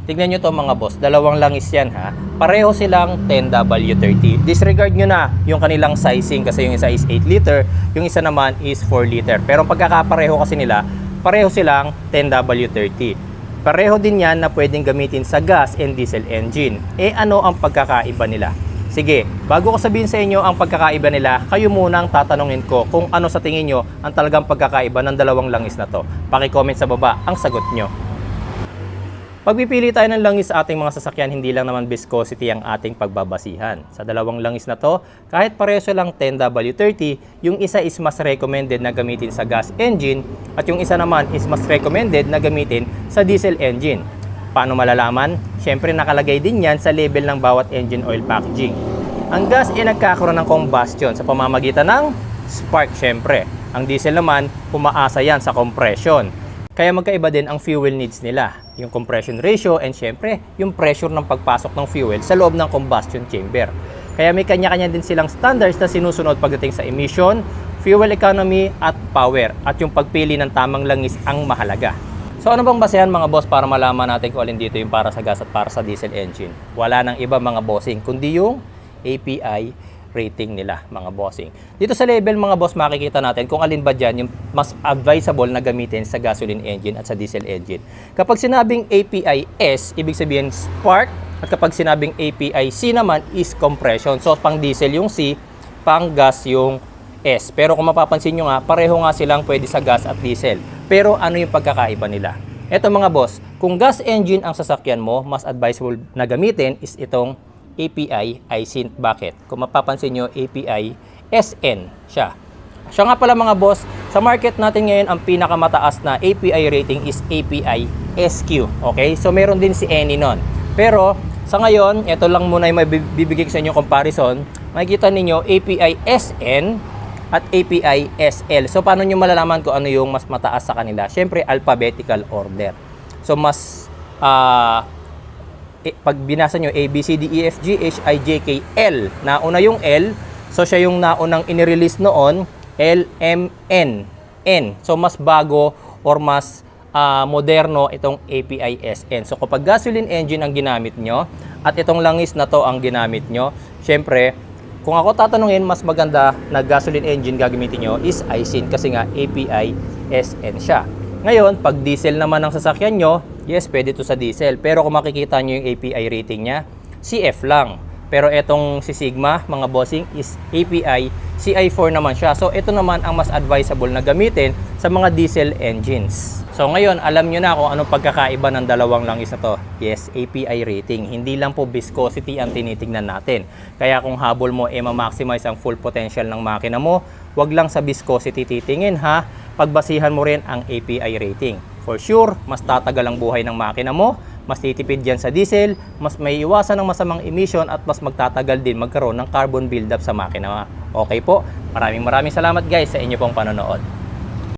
Tignan nyo to mga boss, dalawang langis yan ha. Pareho silang 10W30. Disregard nyo na yung kanilang sizing kasi yung isa is 8 liter, yung isa naman is 4 liter. Pero ang pagkakapareho kasi nila, pareho silang 10W30. Pareho din yan na pwedeng gamitin sa gas and diesel engine. Ano ang pagkakaiba nila? Sige, bago ko sabihin sa inyo ang pagkakaiba nila, kayo munang tatanungin ko kung ano sa tingin nyo ang talagang pagkakaiba ng dalawang langis na to. Paki-comment sa baba ang sagot nyo. Pagpipili tayo ng langis sa ating mga sasakyan, hindi lang naman viscosity ang ating pagbabasihan. Sa dalawang langis na to, kahit pareho lang 10W30, yung isa is mas recommended na gamitin sa gas engine at yung isa naman is mas recommended na gamitin sa diesel engine. Paano malalaman? Siyempre nakalagay din yan sa label ng bawat engine oil packaging. Ang gas ay nagkakaroon ng combustion sa pamamagitan ng spark siyempre. Ang diesel naman, umaasa yan sa compression. Kaya magkaiba din ang fuel needs nila, yung compression ratio and syempre yung pressure ng pagpasok ng fuel sa loob ng combustion chamber. Kaya may kanya-kanya din silang standards na sinusunod pagdating sa emission, fuel economy at power, at yung pagpili ng tamang langis ang mahalaga. So ano bang basehan mga boss para malaman natin kung alin dito yung para sa gas at para sa diesel engine? Wala nang iba mga bossing kundi yung API rating nila mga bossing. Dito sa label mga boss makikita natin kung alin ba dyan yung mas advisable na gamitin sa gasoline engine at sa diesel engine. Kapag sinabing API S, ibig sabihin spark, at kapag sinabing API C naman is compression. So pang diesel yung C, pang gas yung S. Pero kung mapapansin nyo nga, pareho nga silang pwede sa gas at diesel. Pero ano yung pagkakaiba nila? Eto mga boss, kung gas engine ang sasakyan mo, mas advisable na gamitin is itong API iSynth. Bakit? Kung mapapansin nyo, API SN siya. Siya nga pala mga boss, sa market natin ngayon, ang pinakamataas na API rating is API SQ. Okay? So meron din si Eni nun. Pero sa ngayon, ito lang muna yung mabibigay sa inyo comparison. Makikita ninyo API SN at API SL. So paano nyo malalaman kung ano yung mas mataas sa kanila? Siyempre, alphabetical order. So mas pag binasa nyo A, B, C, D, E, F, G, H, I, J, K, L. Nauna yung L. So siya yung naunang inirelease noon. L, M, N. N. So mas bago or mas moderno itong API SN. So kapag gasoline engine ang ginamit nyo at itong langis na to ang ginamit nyo, syempre, kung ako tatanungin, mas maganda na gasoline engine gagamitin nyo is iSynth kasi nga API SN siya. Ngayon, pag diesel naman ang sasakyan nyo, yes, pwede to sa diesel. Pero kung makikita nyo yung API rating niya, CF lang. Pero etong si Sigma, mga bossing, is API CI4 naman siya. So, ito naman ang mas advisable na gamitin sa mga diesel engines. So, ngayon, alam nyo na kung anong pagkakaiba ng dalawang langis na to. Yes, API rating. Hindi lang po viscosity ang tinitingnan natin. Kaya kung habol mo, ma-maximize ang full potential ng makina mo, wag lang sa viscosity titingin ha. Pagbasihan mo rin ang API rating. For sure, mas tatagal ang buhay ng makina mo, mas titipid yan sa diesel, mas may iwasan ng masamang emission at mas magtatagal din magkaroon ng carbon buildup sa makina. Okay po, maraming salamat guys sa inyo pong panonood.